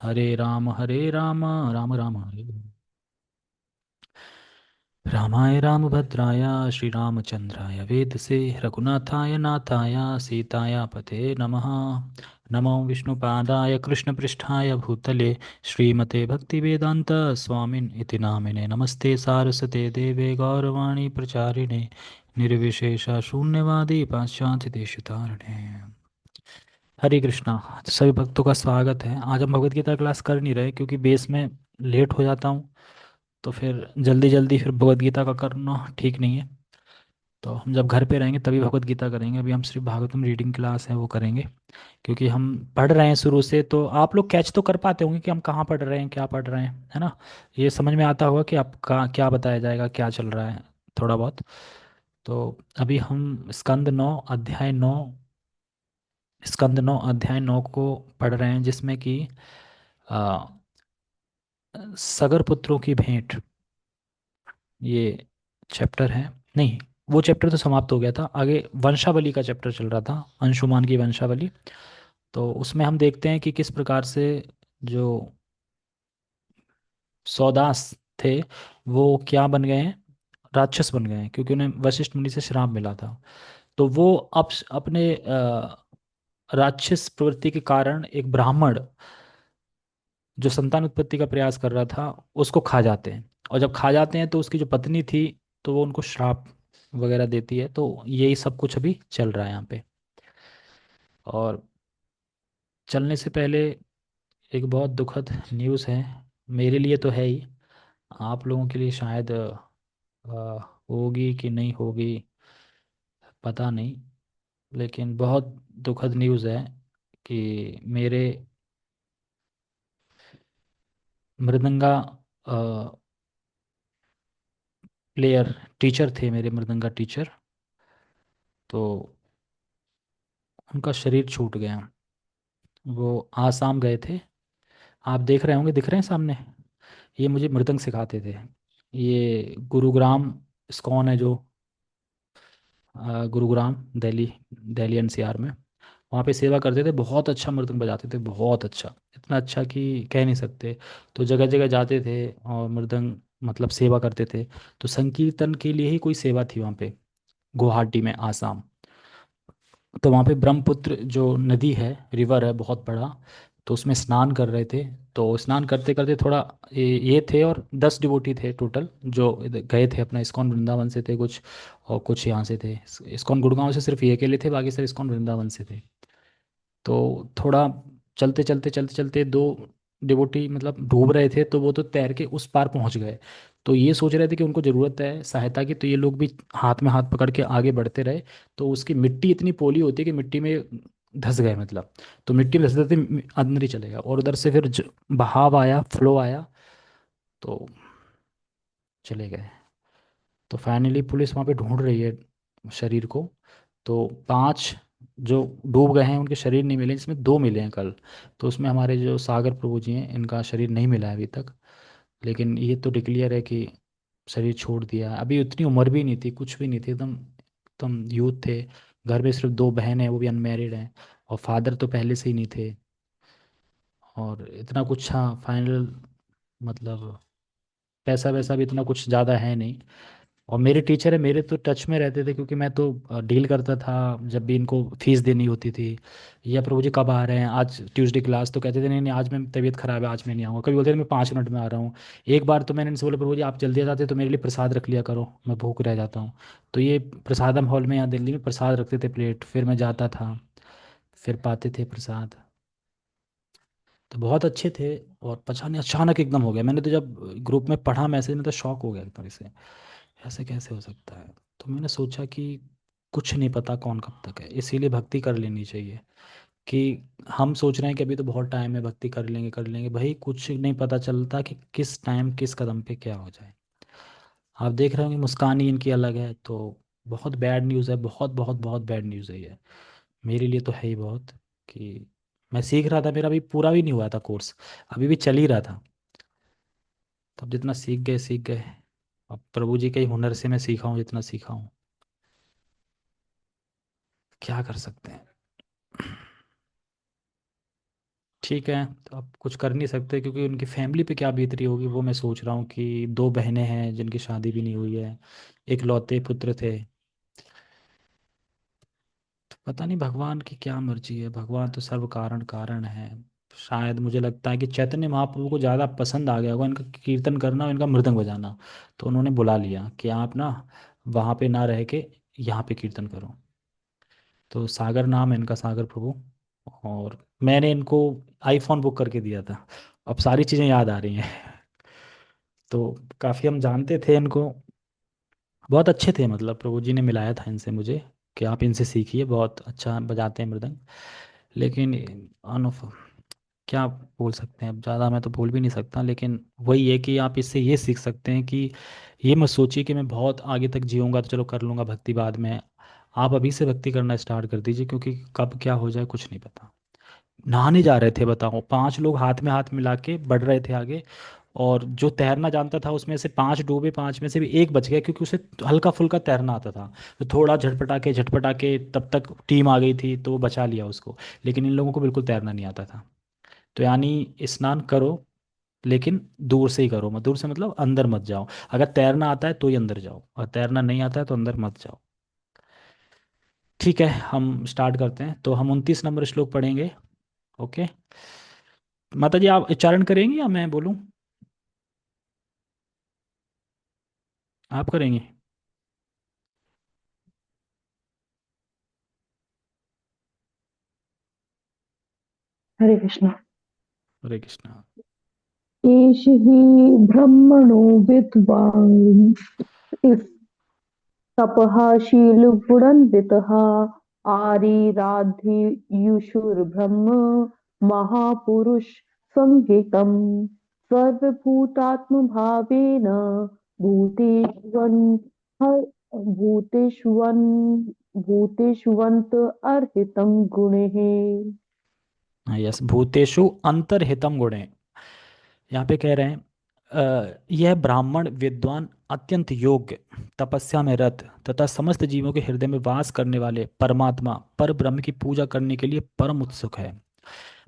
हरे राम राम राम हरे हरे। रामाय रामभद्राय श्रीरामचंद्राय वेदसे रघुनाथाय नाथाय सीताय पते नमः। नमो विष्णुपादाय कृष्णपृष्ठाय भूतले श्रीमते भक्तिवेदांत स्वामिन् इति नामिने नमस्ते सारस्वते देवे गौरवाणी प्रचारिणे निर्विशेष शून्यवादी पाश्चात्य देशतारिणे। हरे कृष्णा। तो सभी भक्तों का स्वागत है। आज हम भगवत गीता क्लास कर नहीं रहे क्योंकि बेस में लेट हो जाता हूँ। तो फिर जल्दी जल्दी फिर भगवत गीता का करना ठीक नहीं है। तो हम जब घर पे रहेंगे तभी भगवत गीता करेंगे। अभी हम सिर्फ भागवतम रीडिंग क्लास है वो करेंगे क्योंकि हम पढ़ रहे हैं शुरू से। तो आप लोग कैच तो कर पाते होंगे कि हम कहाँ पढ़ रहे हैं, क्या पढ़ रहे हैं, है ना। ये समझ में आता होगा कि आपका क्या बताया जाएगा, क्या चल रहा है, थोड़ा बहुत। तो अभी हम स्कंद 9 को पढ़ रहे हैं, जिसमें कि आ, सगर पुत्रों की भेंट, ये चैप्टर है। नहीं, वो चैप्टर तो समाप्त हो गया था। आगे वंशावली का चैप्टर चल रहा था, अंशुमान की वंशावली। तो उसमें हम देखते हैं कि किस प्रकार से जो सौदास थे वो क्या बन गए हैं, राक्षस बन गए हैं, क्योंकि उन्हें वशिष्ठ मुनि से श्राप मिला था। तो वो अब अपने राक्षस प्रवृत्ति के कारण एक ब्राह्मण जो संतान उत्पत्ति का प्रयास कर रहा था उसको खा जाते हैं। और जब खा जाते हैं तो उसकी जो पत्नी थी तो वो उनको श्राप वगैरह देती है। तो यही सब कुछ अभी चल रहा है यहाँ पे। और चलने से पहले एक बहुत दुखद न्यूज़ है। मेरे लिए तो है ही, आप लोगों के लिए शायद होगी कि नहीं होगी पता नहीं। लेकिन बहुत दुखद न्यूज़ है कि मेरे मृदंगा प्लेयर टीचर थे, मेरे मृदंगा टीचर। तो उनका शरीर छूट गया। वो आसाम गए थे। आप देख रहे होंगे, दिख रहे हैं सामने। ये मुझे मृदंग सिखाते थे। ये गुरुग्राम इस्कॉन है जो गुरुग्राम दिल्ली, दिल्ली एनसीआर में। वहाँ पे सेवा करते थे। बहुत अच्छा मृदंग बजाते थे, बहुत अच्छा, इतना अच्छा कि कह नहीं सकते। तो जगह जगह जाते थे और मृदंग मतलब सेवा करते थे। तो संकीर्तन के लिए ही कोई सेवा थी वहाँ पे, गुवाहाटी में, आसाम। तो वहाँ पे ब्रह्मपुत्र जो नदी है, रिवर है बहुत बड़ा। तो उसमें स्नान कर रहे थे। तो स्नान करते करते थोड़ा ये थे, और 10 डिवोटी थे टोटल जो गए थे। अपना इस्कॉन वृंदावन से थे कुछ, और कुछ यहाँ से थे। इस्कॉन गुड़गांव से सिर्फ ये अकेले थे, बाकी सब इस्कॉन वृंदावन से थे। तो थोड़ा चलते चलते चलते चलते दो डिवोटी मतलब डूब रहे थे, तो वो तो तैर के उस पार पहुंच गए। तो ये सोच रहे थे कि उनको ज़रूरत है सहायता की, तो ये लोग भी हाथ में हाथ पकड़ के आगे बढ़ते रहे। तो उसकी मिट्टी इतनी पोली होती है कि मिट्टी में धंस गए मतलब। तो मिट्टी में धंसते धंसते अंदर ही चले गए, और उधर से फिर बहाव आया, फ्लो आया, तो चले गए। तो फाइनली पुलिस वहाँ पे ढूंढ रही है शरीर को। तो 5 जो डूब गए हैं उनके शरीर नहीं मिले, जिसमें 2 मिले हैं कल। तो उसमें हमारे जो सागर प्रभु जी हैं, इनका शरीर नहीं मिला है अभी तक। लेकिन ये तो डिक्लियर है कि शरीर छोड़ दिया है। अभी उतनी उम्र भी नहीं थी, कुछ भी नहीं थी, एकदम एकदम यूथ थे। घर में सिर्फ 2 बहन हैं, वो भी अनमेरिड हैं। और फादर तो पहले से ही नहीं थे। और इतना कुछ, हाँ फाइनल मतलब पैसा वैसा भी इतना कुछ ज़्यादा है नहीं। और मेरे टीचर है, मेरे तो टच में रहते थे, क्योंकि मैं तो डील करता था जब भी इनको फीस देनी होती थी। या प्रभु जी कब आ रहे हैं, आज ट्यूसडे क्लास, तो कहते थे नहीं नहीं आज मैं तबीयत खराब है, आज मैं नहीं आऊँगा। कभी बोलते थे मैं 5 मिनट में आ रहा हूँ। एक बार तो मैंने इनसे बोला प्रभु जी आप जल्दी आ जाते तो मेरे लिए प्रसाद रख लिया करो, मैं भूख रह जाता हूँ। तो ये प्रसादम हॉल में यहाँ दिल्ली में प्रसाद रखते थे प्लेट, फिर मैं जाता था, फिर पाते थे प्रसाद। तो बहुत अच्छे थे। और पता नहीं अचानक एकदम हो गया। मैंने तो जब ग्रुप में पढ़ा मैसेज में तो शॉक हो गया एकदम, इसे ऐसे कैसे हो सकता है। तो मैंने सोचा कि कुछ नहीं पता कौन कब तक है, इसीलिए भक्ति कर लेनी चाहिए। कि हम सोच रहे हैं कि अभी तो बहुत टाइम है, भक्ति कर लेंगे भाई, कुछ नहीं पता चलता कि किस टाइम किस कदम पे क्या हो जाए। आप देख रहे होंगे मुस्कान ही इनकी अलग है। तो बहुत बैड न्यूज़ है, बहुत बहुत बहुत बैड न्यूज़ है ये। मेरे लिए तो है ही बहुत। कि मैं सीख रहा था, मेरा अभी पूरा भी नहीं हुआ था कोर्स, अभी भी चल ही रहा था। तब जितना सीख गए सीख गए। अब प्रभु जी के ही हुनर से मैं सीखा हूँ जितना सीखा हूँ, क्या कर सकते हैं। ठीक है, तो अब कुछ कर नहीं सकते क्योंकि उनकी फैमिली पे क्या बीत रही होगी वो मैं सोच रहा हूँ कि दो बहनें हैं जिनकी शादी भी नहीं हुई है, एक लौते पुत्र थे। तो पता नहीं भगवान की क्या मर्जी है, भगवान तो सर्व कारण कारण है। शायद मुझे लगता है कि चैतन्य महाप्रभु को ज़्यादा पसंद आ गया होगा इनका कीर्तन करना और इनका मृदंग बजाना। तो उन्होंने बुला लिया कि आप ना वहाँ पे ना रह के यहाँ पे कीर्तन करो। तो सागर नाम है इनका, सागर प्रभु। और मैंने इनको आईफोन बुक करके दिया था। अब सारी चीज़ें याद आ रही हैं। तो काफ़ी हम जानते थे इनको, बहुत अच्छे थे, मतलब प्रभु जी ने मिलाया था इनसे मुझे कि आप इनसे सीखिए, बहुत अच्छा बजाते हैं मृदंग। लेकिन अनुफ क्या बोल सकते हैं, अब ज़्यादा मैं तो बोल भी नहीं सकता, लेकिन वही है कि आप इससे ये सीख सकते हैं कि ये मत सोचिए कि मैं बहुत आगे तक जीऊँगा तो चलो कर लूँगा भक्ति बाद में। आप अभी से भक्ति करना स्टार्ट कर दीजिए, क्योंकि कब क्या हो जाए कुछ नहीं पता। नहाने जा रहे थे बताओ, 5 लोग हाथ में हाथ मिला के बढ़ रहे थे आगे, और जो तैरना जानता था उसमें से 5 डूबे, 5 में से भी एक बच गया क्योंकि उसे हल्का फुल्का तैरना आता था। तो थोड़ा झटपटा के तब तक टीम आ गई थी तो वो बचा लिया उसको। लेकिन इन लोगों को बिल्कुल तैरना नहीं आता था। तो यानी स्नान करो, लेकिन दूर से ही करो, मत दूर से मतलब अंदर मत जाओ। अगर तैरना आता है तो ही अंदर जाओ, और तैरना नहीं आता है तो अंदर मत जाओ। ठीक है, हम स्टार्ट करते हैं। तो हम 29 नंबर श्लोक पढ़ेंगे। ओके। माता जी आप उच्चारण करेंगी या मैं बोलूँ? आप करेंगे? हरे कृष्णा। हरे कृष्णा। एष हि ब्रह्मणो विद्वान् तपः शीलगुणन्वितः आरिराध्युषुर्ब्रह्म महापुरुष संज्ञितम् सर्वभूतात्मभावेन भूतेष्वन् भूतेष्वन् भूतेष्वन्त अर्हितं गुणैः। हाँ यस, भूतेषु अंतर्हितम गुणे। यहाँ पे कह रहे हैं यह ब्राह्मण विद्वान अत्यंत योग्य, तपस्या में रत तथा समस्त जीवों के हृदय में वास करने वाले परमात्मा पर ब्रह्म की पूजा करने के लिए परम उत्सुक है।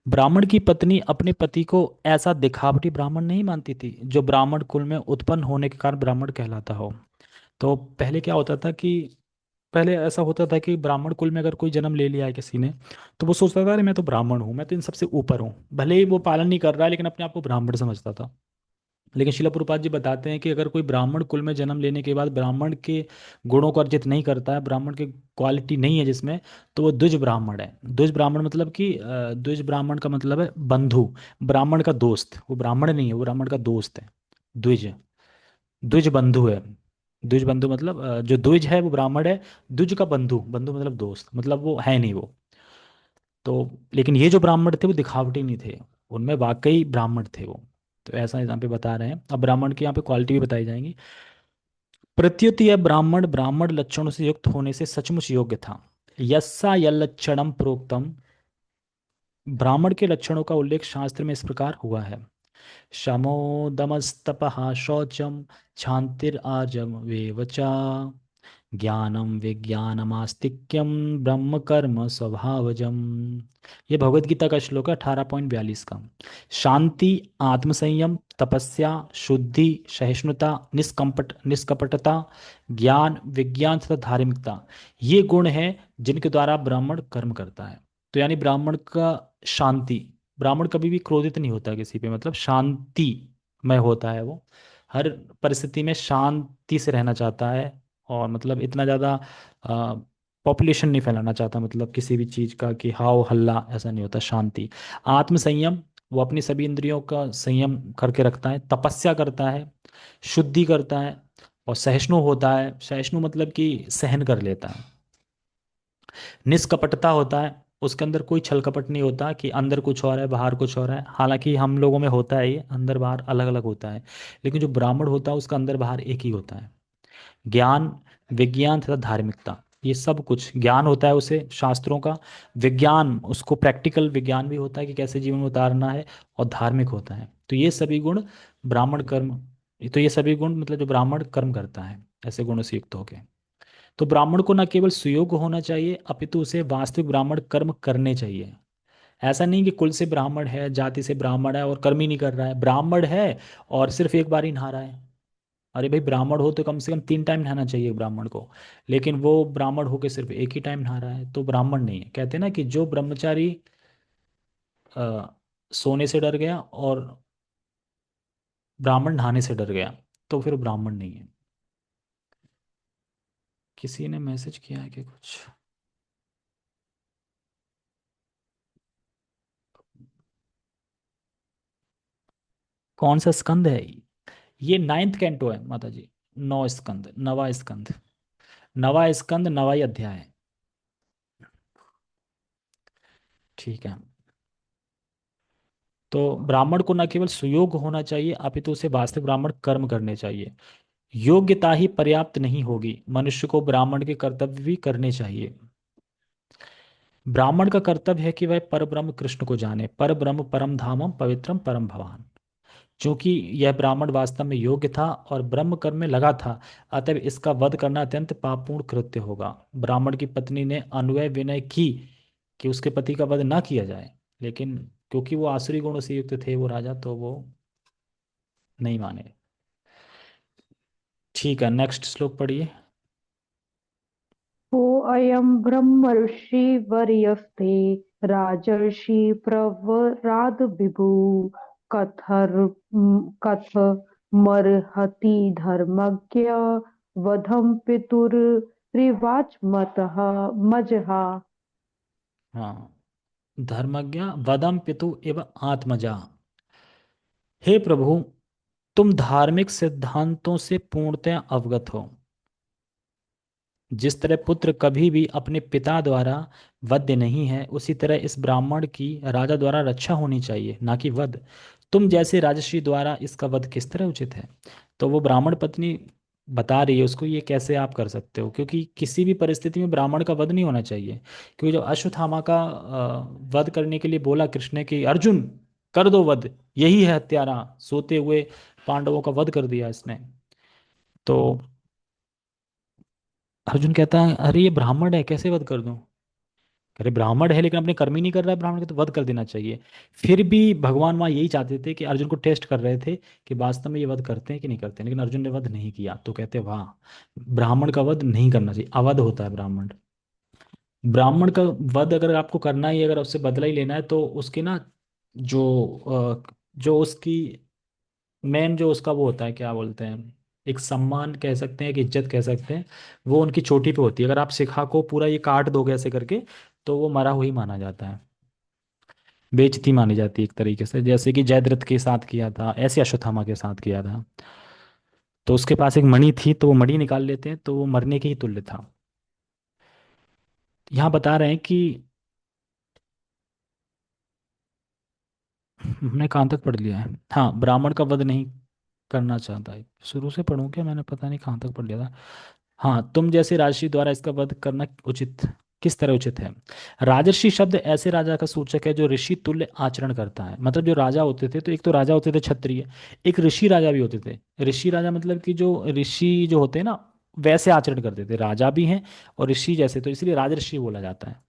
ब्राह्मण की पत्नी अपने पति को ऐसा दिखावटी ब्राह्मण नहीं मानती थी जो ब्राह्मण कुल में उत्पन्न होने के कारण ब्राह्मण कहलाता हो। तो पहले क्या होता था कि पहले ऐसा होता था कि ब्राह्मण कुल में अगर कोई जन्म ले लिया है किसी ने, तो वो सोचता था अरे मैं तो ब्राह्मण हूँ, मैं तो इन सबसे ऊपर हूँ, भले ही वो पालन नहीं कर रहा है लेकिन अपने आप को ब्राह्मण समझता था। लेकिन शिला प्रभुपाद जी बताते हैं कि अगर कोई ब्राह्मण कुल में जन्म लेने के बाद ब्राह्मण के गुणों को अर्जित नहीं करता है, ब्राह्मण की क्वालिटी नहीं है जिसमें, तो वो द्विज ब्राह्मण है। द्विज ब्राह्मण मतलब कि द्विज ब्राह्मण का मतलब है बंधु, ब्राह्मण का दोस्त। वो ब्राह्मण नहीं है, वो ब्राह्मण का दोस्त है। द्विज, द्विज बंधु है। द्विज बंधु मतलब जो द्विज है वो ब्राह्मण है। द्विज का बंधु, बंधु मतलब दोस्त, मतलब वो है नहीं वो। तो लेकिन ये जो ब्राह्मण थे वो दिखावटी नहीं थे, उनमें वाकई ब्राह्मण थे वो। तो ऐसा यहाँ पे बता रहे हैं। अब ब्राह्मण की यहाँ पे क्वालिटी भी बताई जाएंगी। प्रत्युत यह ब्राह्मण ब्राह्मण लक्षणों से युक्त होने से सचमुच योग्य था। यस्सा यल्लक्षणम प्रोक्तम, ब्राह्मण के लक्षणों का उल्लेख शास्त्र में इस प्रकार हुआ है। शमो दमस्तपः शौचम क्षान्तिर आजम वेवचा, ज्ञानम विज्ञानमास्तिक्यम ब्रह्म कर्म स्वभावजम। ये भगवत गीता का श्लोक है 18.42 का। शांति, आत्मसंयम, तपस्या, शुद्धि, सहिष्णुता, निष्कपटता, ज्ञान विज्ञान तथा धार्मिकता, ये गुण हैं जिनके द्वारा ब्राह्मण कर्म करता है। तो यानी ब्राह्मण का शांति, ब्राह्मण कभी भी क्रोधित नहीं होता किसी पे, मतलब शांति में होता है वो, हर परिस्थिति में शांति से रहना चाहता है। और मतलब इतना ज़्यादा पॉपुलेशन नहीं फैलाना चाहता, मतलब किसी भी चीज़ का कि हाव हल्ला ऐसा नहीं होता, शांति। आत्मसंयम, वो अपनी सभी इंद्रियों का संयम करके रखता है। तपस्या करता है, शुद्धि करता है, और सहिष्णु होता है। सहिष्णु मतलब कि सहन कर लेता है। निष्कपटता होता है, उसके अंदर कोई छल कपट नहीं होता कि अंदर कुछ और है बाहर कुछ और है। हालांकि हम लोगों में होता है, ये अंदर बाहर अलग अलग होता है, लेकिन जो ब्राह्मण होता है उसका अंदर बाहर एक ही होता है। ज्ञान विज्ञान तथा धार्मिकता, ये सब कुछ ज्ञान होता है उसे शास्त्रों का। विज्ञान, उसको प्रैक्टिकल विज्ञान भी होता है कि कैसे जीवन में उतारना है। और धार्मिक होता है। तो ये सभी गुण ब्राह्मण कर्म, तो ये सभी गुण मतलब जो ब्राह्मण कर्म करता है ऐसे गुणों से युक्त होके। तो ब्राह्मण को न केवल सुयोग्य होना चाहिए अपितु उसे वास्तविक ब्राह्मण कर्म करने चाहिए। ऐसा नहीं कि कुल से ब्राह्मण है, जाति से ब्राह्मण है और कर्म ही नहीं कर रहा है, ब्राह्मण है और सिर्फ एक बार ही नहा रहा है। अरे भाई, ब्राह्मण हो तो कम से कम 3 टाइम नहाना चाहिए ब्राह्मण को, लेकिन वो ब्राह्मण होके सिर्फ एक ही टाइम नहा रहा है, तो ब्राह्मण नहीं है। कहते हैं ना कि जो ब्रह्मचारी अ, सोने से डर गया और ब्राह्मण नहाने से डर गया, तो फिर ब्राह्मण नहीं है। किसी ने मैसेज किया है कि कुछ? कौन सा स्कंद है? ये 9th कैंटो है माता जी। 9 स्कंद, नवा स्कंद। नवा स्कंद, नवाई अध्याय है। ठीक है। तो ब्राह्मण को न केवल सुयोग होना चाहिए, अपितु उसे वास्तविक ब्राह्मण कर्म करने चाहिए। योग्यता ही पर्याप्त नहीं होगी, मनुष्य को ब्राह्मण के कर्तव्य भी करने चाहिए। ब्राह्मण का कर्तव्य है कि वह परब्रह्म कृष्ण को जाने, परब्रह्म परम धामम पवित्रम परम भवान। क्योंकि यह ब्राह्मण वास्तव में योग्य था और ब्रह्म कर्म में लगा था, अतः इसका वध करना अत्यंत पापपूर्ण कृत्य होगा। ब्राह्मण की पत्नी ने अनुनय विनय की कि उसके पति का वध ना किया जाए, लेकिन क्योंकि वो आसुरी गुणों से युक्त थे वो राजा, तो वो नहीं माने। ठीक है, नेक्स्ट श्लोक पढ़िए। को अयम ब्रह्म ऋषि वर्यस्ते राजर्षि प्रवराद विभु कथर कथमर्हति धर्मज्ञ वधम पितुर्रिवाच मतः मजहा। हाँ, धर्मज्ञ वदम पितु एव आत्मजा। हे प्रभु, तुम धार्मिक सिद्धांतों से पूर्णतः अवगत हो। जिस तरह पुत्र कभी भी अपने पिता द्वारा वध्य नहीं है, उसी तरह इस ब्राह्मण की राजा द्वारा रक्षा होनी चाहिए, ना कि वध। तुम जैसे राजर्षि द्वारा इसका वध किस तरह उचित है? तो वो ब्राह्मण पत्नी बता रही है उसको, ये कैसे आप कर सकते हो, क्योंकि किसी भी परिस्थिति में ब्राह्मण का वध नहीं होना चाहिए। क्योंकि जब अश्वत्थामा का वध करने के लिए बोला कृष्ण ने कि अर्जुन कर दो वध, यही है हत्यारा, सोते हुए पांडवों का वध कर दिया इसने। तो अर्जुन कहता है अरे ये ब्राह्मण है, कैसे वध कर दूं? अरे ब्राह्मण है लेकिन अपने कर्म ही नहीं कर रहा है ब्राह्मण के, तो वध कर देना चाहिए। फिर भी भगवान वहाँ यही चाहते थे कि अर्जुन को टेस्ट कर रहे थे कि वास्तव में ये वध करते हैं कि नहीं करते हैं, लेकिन अर्जुन ने वध नहीं किया, तो कहते वाह, ब्राह्मण का वध नहीं करना चाहिए, अवध होता है ब्राह्मण। ब्राह्मण का वध अगर आपको करना ही है, अगर उससे बदला ही लेना है, तो उसकी ना जो जो उसकी मेन जो उसका वो होता है, क्या बोलते हैं, एक सम्मान कह सकते हैं, एक इज्जत कह सकते हैं, वो उनकी चोटी पे होती है। अगर आप शिखा को पूरा ये काट दोगे ऐसे करके, तो वो मरा हुई माना जाता है, बेइज्जती मानी जाती है एक तरीके से, जैसे कि जयद्रथ के साथ किया था, ऐसे अश्वत्थामा के साथ किया था। तो उसके पास एक मणि थी, तो वो मणि निकाल लेते हैं, तो वो मरने के ही तुल्य था। यहाँ बता रहे हैं कि हमने कहाँ तक पढ़ लिया है? हाँ, ब्राह्मण का वध नहीं करना चाहता है, शुरू से पढ़ूं क्या? मैंने पता नहीं कहाँ तक पढ़ लिया था। हाँ, तुम जैसे राजर्षि द्वारा इसका वध करना उचित, किस तरह उचित है? राजर्षि शब्द ऐसे राजा का सूचक है जो ऋषि तुल्य आचरण करता है। मतलब जो राजा होते थे, तो एक तो राजा होते थे क्षत्रिय, एक ऋषि राजा भी होते थे। ऋषि राजा मतलब कि जो ऋषि जो होते हैं ना, वैसे आचरण करते थे, राजा भी हैं और ऋषि जैसे, तो इसलिए राजर्षि बोला जाता है।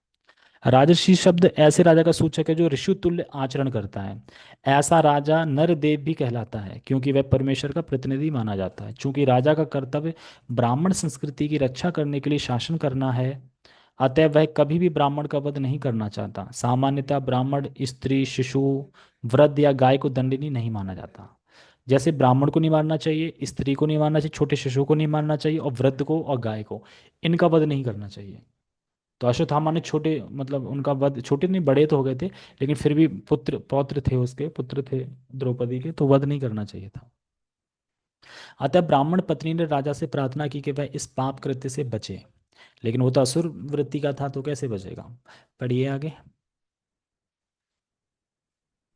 राजर्षि शब्द ऐसे राजा का सूचक है जो ऋषि तुल्य आचरण करता है। ऐसा राजा नरदेव भी कहलाता है, क्योंकि वह परमेश्वर का प्रतिनिधि माना जाता है। क्योंकि राजा का कर्तव्य ब्राह्मण संस्कृति की रक्षा करने के लिए शासन करना है, अतः वह कभी भी ब्राह्मण का वध नहीं करना चाहता। सामान्यतः ब्राह्मण स्त्री, शिशु, वृद्ध या गाय को दंडनीय नहीं माना जाता। जैसे ब्राह्मण को नहीं मारना चाहिए, स्त्री को नहीं मारना चाहिए, छोटे शिशु को नहीं मारना चाहिए, और वृद्ध को और गाय को, इनका वध नहीं करना चाहिए। तो अश्वत्थामा ने छोटे, मतलब उनका वध, छोटे नहीं बड़े तो हो गए थे, लेकिन फिर भी पुत्र पौत्र थे, उसके पुत्र थे द्रौपदी के, तो वध नहीं करना चाहिए था। अतः ब्राह्मण पत्नी ने राजा से प्रार्थना की कि वह इस पाप कृत्य से बचे, लेकिन वो तो असुर वृत्ति का था, तो कैसे बचेगा? पढ़िए आगे।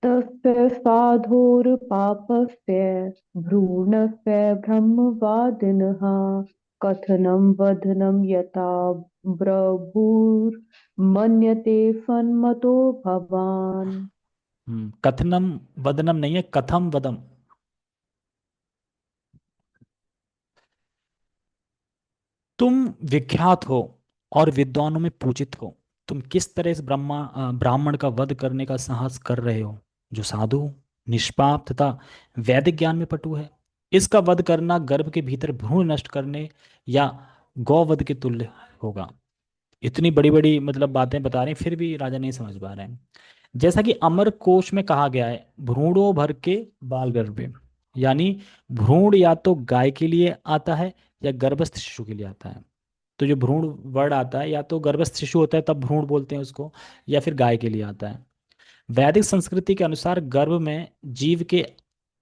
तस्य साधोर्पापस्य भ्रूणस्य ब्रह्मवादिनः कथनं वदनं यथा ब्रभूर्मन्यते सन्मतो भवान्। कथनम वदनम नहीं है, कथम वदम। तुम विख्यात हो और विद्वानों में पूजित हो, तुम किस तरह इस ब्राह्मण का वध करने का साहस कर रहे हो, जो साधु, निष्पाप तथा वैदिक ज्ञान में पटु है? इसका वध करना गर्भ के भीतर भ्रूण नष्ट करने या गौवध के तुल्य होगा। इतनी बड़ी बड़ी मतलब बातें बता रहे हैं, फिर भी राजा नहीं समझ पा रहे हैं। जैसा कि अमर कोश में कहा गया है, भ्रूणों भर के बाल गर्भे, यानी भ्रूण या तो गाय के लिए आता है या गर्भस्थ शिशु के लिए आता है। तो जो भ्रूण वर्ड आता है, या तो गर्भस्थ शिशु होता है तब भ्रूण बोलते हैं उसको, या फिर गाय के लिए आता है। वैदिक संस्कृति के अनुसार गर्भ में जीव के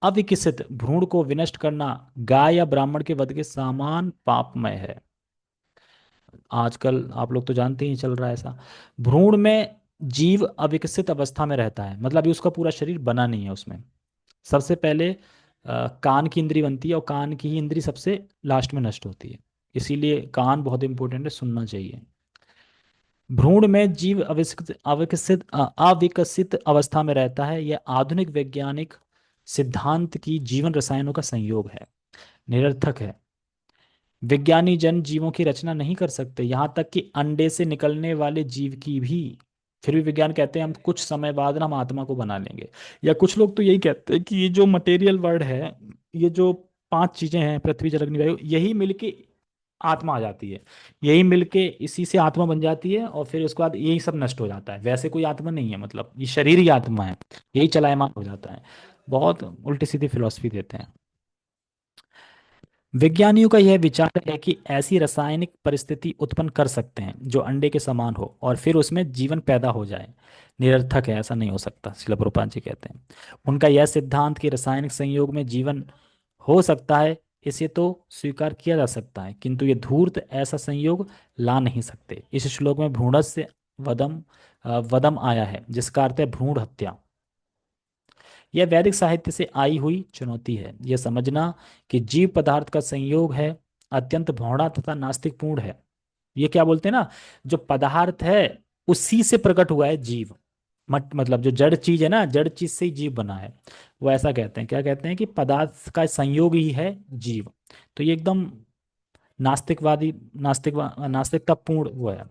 अविकसित भ्रूण को विनष्ट करना गाय या ब्राह्मण के वध के समान पापमय है। आजकल आप लोग तो जानते ही चल रहा है ऐसा। भ्रूण में जीव अविकसित अवस्था में रहता है, मतलब अभी उसका पूरा शरीर बना नहीं है उसमें। सबसे पहले कान की इंद्री बनती है, और कान की ही इंद्री सबसे लास्ट में नष्ट होती है। इसीलिए कान बहुत इंपॉर्टेंट है, सुनना चाहिए। भ्रूण में जीव अविकसित अवस्था में रहता है। यह आधुनिक वैज्ञानिक सिद्धांत की जीवन रसायनों का संयोग है, निरर्थक है। विज्ञानी जन जीवों की रचना नहीं कर सकते, यहाँ तक कि अंडे से निकलने वाले जीव की भी। फिर भी विज्ञान कहते हैं हम कुछ समय बाद ना हम आत्मा को बना लेंगे। या कुछ लोग तो यही कहते हैं कि ये जो मटेरियल वर्ल्ड है, ये जो पांच चीजें हैं, पृथ्वी जल अग्नि वायु, यही मिलके आत्मा आ जाती है। यही मिलके इसी से आत्मा बन जाती है, और फिर उसके बाद यही सब नष्ट हो जाता है। वैसे कोई आत्मा नहीं है, मतलब ये शरीर ही आत्मा है, यही चलायमान हो जाता है। बहुत उल्टी सीधी फिलॉसफी देते हैं। विज्ञानियों का यह विचार है कि ऐसी रासायनिक परिस्थिति उत्पन्न कर सकते हैं जो अंडे के समान हो और फिर उसमें जीवन पैदा हो जाए। निरर्थक है, ऐसा नहीं हो सकता, श्रील प्रभुपाद जी कहते हैं। उनका यह सिद्धांत कि रासायनिक संयोग में जीवन हो सकता है, इसे तो स्वीकार किया जा सकता है, किंतु ये धूर्त ऐसा संयोग ला नहीं सकते। इस श्लोक में भ्रूणस्य वदम वदम आया है, जिसका अर्थ है भ्रूण हत्या। यह वैदिक साहित्य से आई हुई चुनौती है। यह समझना कि जीव पदार्थ का संयोग है अत्यंत भौड़ा तथा नास्तिकपूर्ण है। ये क्या बोलते हैं ना, जो पदार्थ है उसी से प्रकट हुआ है जीव। मतलब जो जड़ चीज है ना, जड़ चीज से ही जीव बना है। वो ऐसा कहते हैं, क्या कहते हैं कि पदार्थ का संयोग ही है जीव। तो ये एकदम नास्तिकवादी, नास्तिकता पूर्ण वो है,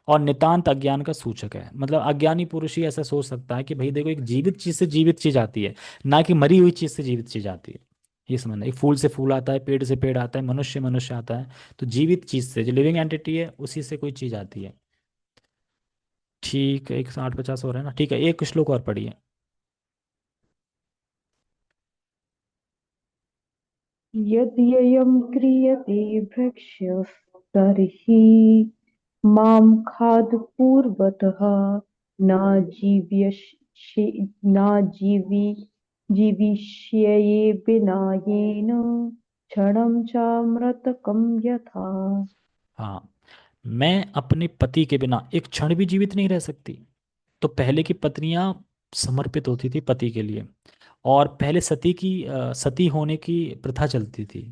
और नितांत अज्ञान का सूचक है। मतलब अज्ञानी पुरुष ही ऐसा सोच सकता है कि भाई देखो, एक जीवित चीज से जीवित चीज आती है, ना कि मरी हुई चीज से जीवित चीज आती है। ये समझना, एक फूल से फूल आता है, पेड़ से पेड़ आता है, मनुष्य मनुष्य आता है। तो जीवित चीज से, जो लिविंग एंटिटी है, उसी से कोई चीज आती है। ठीक है, 1:50 हो रहा है ना, ठीक है, एक श्लोक और पढ़िए। यद्ययं क्रियते भक्ष्यस्तर्हि मां खादपूर्वतः न जीव्यसि न जीवि जीविष्यये विनायेन क्षणं चामृतकं यथा। हाँ, मैं अपने पति के बिना एक क्षण भी जीवित नहीं रह सकती। तो पहले की पत्नियां समर्पित होती थी पति के लिए, और पहले सती होने की प्रथा चलती थी।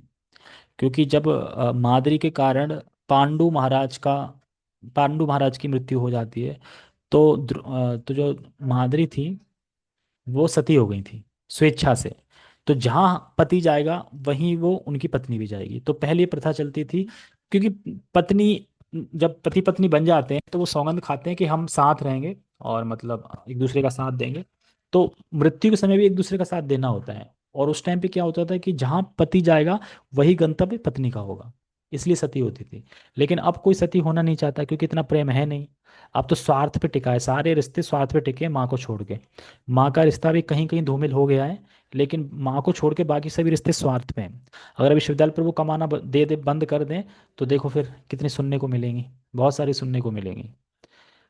क्योंकि जब माद्री के कारण पांडु महाराज की मृत्यु हो जाती है, तो तो जो माद्री थी वो सती हो गई थी स्वेच्छा से। तो जहाँ पति जाएगा वहीं वो उनकी पत्नी भी जाएगी। तो पहले ये प्रथा चलती थी, क्योंकि पत्नी, जब पति पत्नी बन जाते हैं तो वो सौगंध खाते हैं कि हम साथ रहेंगे और मतलब एक दूसरे का साथ देंगे। तो मृत्यु के समय भी एक दूसरे का साथ देना होता है। और उस टाइम पे क्या होता था कि जहाँ पति जाएगा वही गंतव्य पत्नी का होगा, इसलिए सती होती थी। लेकिन अब कोई सती होना नहीं चाहता, क्योंकि इतना प्रेम है नहीं। अब तो स्वार्थ पे टिका है, सारे रिश्ते स्वार्थ पे टिके हैं, माँ को छोड़ के। माँ का रिश्ता भी कहीं कहीं धूमिल हो गया है, लेकिन माँ को छोड़ के बाकी सभी रिश्ते स्वार्थ पे हैं। अगर विश्वविद्यालय पर वो कमाना दे बंद कर दें, तो देखो फिर कितनी सुनने को मिलेंगी, बहुत सारी सुनने को मिलेंगी।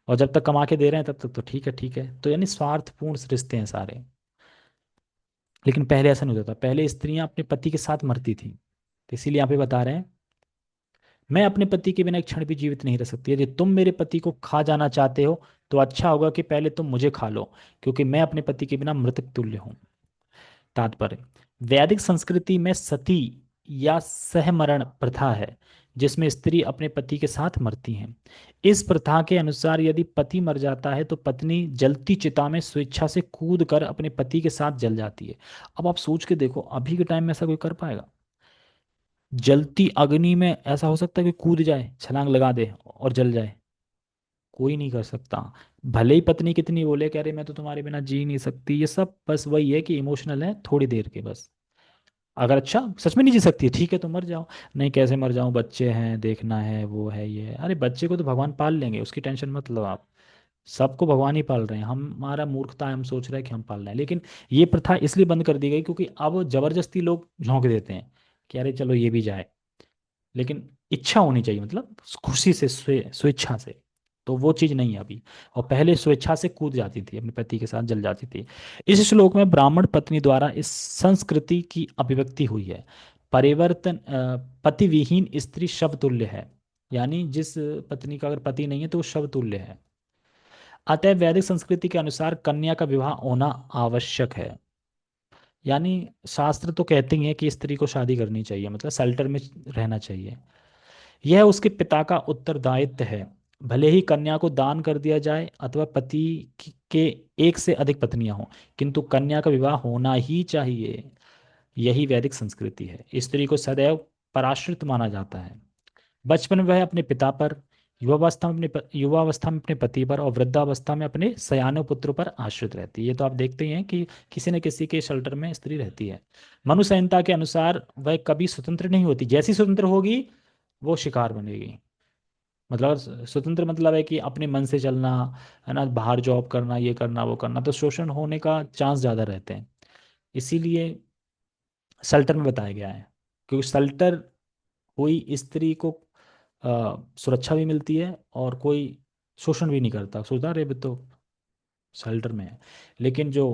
और जब तक कमा के दे रहे हैं तब तक तो ठीक है, ठीक है। तो यानी स्वार्थपूर्ण रिश्ते हैं सारे। लेकिन पहले ऐसा नहीं होता था, पहले स्त्रियां अपने पति के साथ मरती थी। तो इसीलिए यहाँ पे बता रहे हैं, मैं अपने पति के बिना एक क्षण भी जीवित नहीं रह सकती। यदि तुम मेरे पति को खा जाना चाहते हो तो अच्छा होगा कि पहले तुम मुझे खा लो, क्योंकि मैं अपने पति के बिना मृतक तुल्य हूँ। तात्पर्य, वैदिक संस्कृति में सती या सहमरण प्रथा है, जिसमें स्त्री अपने पति के साथ मरती हैं। इस प्रथा के अनुसार यदि पति मर जाता है तो पत्नी जलती चिता में स्वेच्छा से कूद कर अपने पति के साथ जल जाती है। अब आप सोच के देखो, अभी के टाइम में ऐसा कोई कर पाएगा? जलती अग्नि में ऐसा हो सकता है कि कूद जाए, छलांग लगा दे और जल जाए? कोई नहीं कर सकता। भले ही पत्नी कितनी बोले कि अरे मैं तो तुम्हारे बिना जी नहीं सकती, ये सब बस वही है कि इमोशनल है थोड़ी देर के बस। अगर अच्छा सच में नहीं जी सकती है, ठीक है तो मर जाओ। नहीं कैसे मर जाऊं, बच्चे हैं देखना है, वो है ये है। अरे बच्चे को तो भगवान पाल लेंगे, उसकी टेंशन मत लो आप। सबको भगवान ही पाल रहे हैं, हम हमारा मूर्खता है, हम सोच रहे हैं कि हम पाल रहे हैं। लेकिन ये प्रथा इसलिए बंद कर दी गई क्योंकि अब जबरदस्ती लोग झोंक देते हैं कि अरे चलो ये भी जाए। लेकिन इच्छा होनी चाहिए, मतलब खुशी से, स्वेच्छा से। तो वो चीज़ नहीं है अभी। और पहले स्वेच्छा से कूद जाती थी, अपने पति के साथ जल जाती थी। इस श्लोक में ब्राह्मण पत्नी द्वारा इस संस्कृति की अभिव्यक्ति हुई है। परिवर्तन पति विहीन स्त्री शव तुल्य है। यानी जिस पत्नी का अगर पति नहीं है तो वो शव तुल्य है। अतः वैदिक संस्कृति के अनुसार कन्या का विवाह होना आवश्यक है। यानी शास्त्र तो कहते ही हैं कि स्त्री को शादी करनी चाहिए, मतलब शेल्टर में रहना चाहिए। यह उसके पिता का उत्तरदायित्व है। भले ही कन्या को दान कर दिया जाए अथवा पति के एक से अधिक पत्नियां हों, किंतु कन्या का विवाह होना ही चाहिए। यही वैदिक संस्कृति है। स्त्री को सदैव पराश्रित माना जाता है। बचपन में वह अपने पिता पर, युवावस्था में अपने पति पर, और वृद्धावस्था में अपने सयाने पुत्र पर आश्रित रहती है। ये तो आप देखते ही हैं कि किसी न किसी के शेल्टर में स्त्री रहती है। मनु संहिता के अनुसार वह कभी स्वतंत्र नहीं होती, जैसी स्वतंत्र होगी वो शिकार बनेगी। मतलब स्वतंत्र मतलब है कि अपने मन से चलना, है ना, बाहर जॉब करना, ये करना वो करना, तो शोषण होने का चांस ज़्यादा रहते हैं। इसीलिए सल्टर में बताया गया है, क्योंकि सल्टर हुई स्त्री को सुरक्षा भी मिलती है और कोई शोषण भी नहीं करता, सोचता अरे ये तो शेल्टर में है। लेकिन जो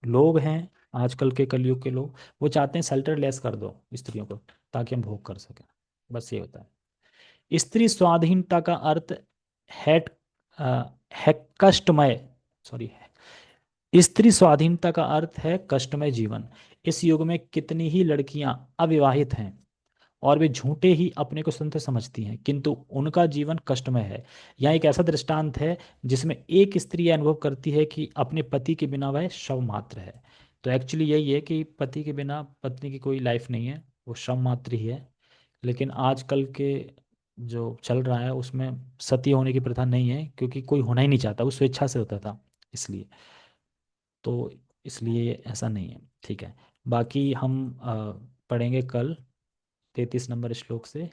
लोग हैं आजकल के कलयुग के लोग, वो चाहते हैं शेल्टर लेस कर दो स्त्रियों को, ताकि हम भोग कर सकें। बस ये होता है। स्त्री स्वाधीनता का अर्थ है है कष्टमय, सॉरी, स्त्री स्वाधीनता का अर्थ है कष्टमय जीवन। इस युग में कितनी ही लड़कियां अविवाहित हैं और वे झूठे ही अपने को स्वतंत्र समझती हैं, किंतु उनका जीवन कष्टमय है। यहाँ एक ऐसा दृष्टांत है जिसमें एक स्त्री यह अनुभव करती है कि अपने पति के बिना वह शव मात्र है। तो एक्चुअली यही है कि पति के बिना पत्नी की कोई लाइफ नहीं है, वो शव मात्र ही है। लेकिन आजकल के जो चल रहा है उसमें सती होने की प्रथा नहीं है, क्योंकि कोई होना ही नहीं चाहता, वो स्वेच्छा से होता था इसलिए। तो इसलिए ऐसा नहीं है, ठीक है। बाकी हम पढ़ेंगे कल 33 नंबर श्लोक से।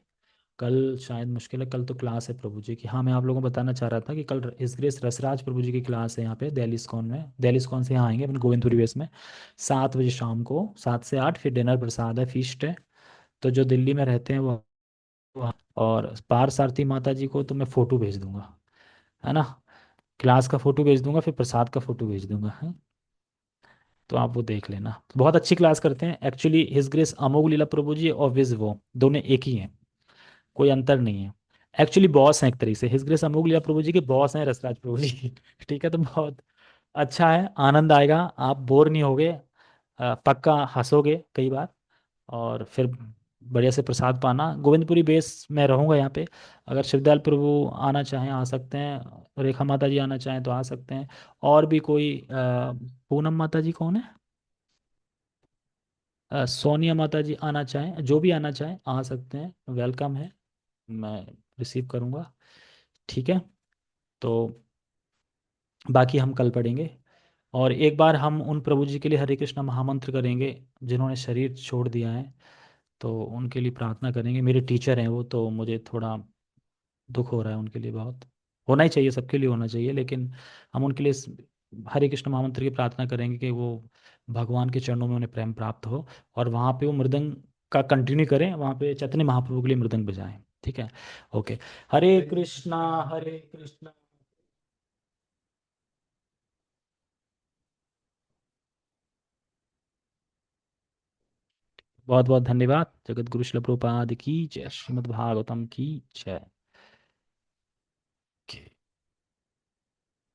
कल शायद मुश्किल है, कल तो क्लास है प्रभु जी की। हाँ मैं आप लोगों को बताना चाह रहा था कि कल इस ग्रेस रसराज प्रभु जी की क्लास है यहाँ पे दिल्ली इस्कॉन में। दिल्ली इस्कॉन से यहाँ आएंगे अपन गोविंदपुरी वेश में 7 बजे शाम को, 7 से 8, फिर डिनर प्रसाद है, फीस्ट है। तो जो दिल्ली में रहते हैं वो वहाँ, और पार्थ सारथी माता जी को तो मैं फ़ोटो भेज दूंगा, है ना। क्लास का फ़ोटो भेज दूंगा, फिर प्रसाद का फ़ोटो भेज दूंगा, है। तो आप वो देख लेना, बहुत अच्छी क्लास करते हैं एक्चुअली। हिज ग्रेस अमोघ लीला प्रभु जी और विज वो दोनों एक ही हैं, कोई अंतर नहीं है। एक्चुअली बॉस हैं एक तरीके से, हिज ग्रेस अमोघ लीला प्रभु जी के बॉस हैं रसराज प्रभु जी ठीक है, तो बहुत अच्छा है, आनंद आएगा, आप बोर नहीं होगे, पक्का हंसोगे कई बार। और फिर बढ़िया से प्रसाद पाना। गोविंदपुरी बेस में रहूँगा यहाँ पे। अगर शिवदयाल प्रभु आना चाहें आ सकते हैं, रेखा माता जी आना चाहें तो आ सकते हैं। और भी कोई पूनम माता जी कौन है, सोनिया माता जी आना चाहें, जो भी आना चाहें आ सकते हैं, वेलकम है, मैं रिसीव करूँगा, ठीक है। तो बाकी हम कल पढ़ेंगे। और एक बार हम उन प्रभु जी के लिए हरे कृष्णा महामंत्र करेंगे जिन्होंने शरीर छोड़ दिया है। तो उनके लिए प्रार्थना करेंगे, मेरे टीचर हैं वो, तो मुझे थोड़ा दुख हो रहा है उनके लिए बहुत। होना ही चाहिए, सबके लिए होना चाहिए, लेकिन हम उनके लिए हरे कृष्ण महामंत्र की प्रार्थना करेंगे कि वो भगवान के चरणों में उन्हें प्रेम प्राप्त हो। और वहाँ पे वो मृदंग का कंटिन्यू करें, वहाँ पे चैतन्य महाप्रभु के लिए मृदंग बजाएं, ठीक है। ओके, हरे कृष्णा हरे कृष्णा। बहुत बहुत धन्यवाद। जगत गुरु शिल प्रभुपाद की जय, श्रीमद् भागवतम की जय।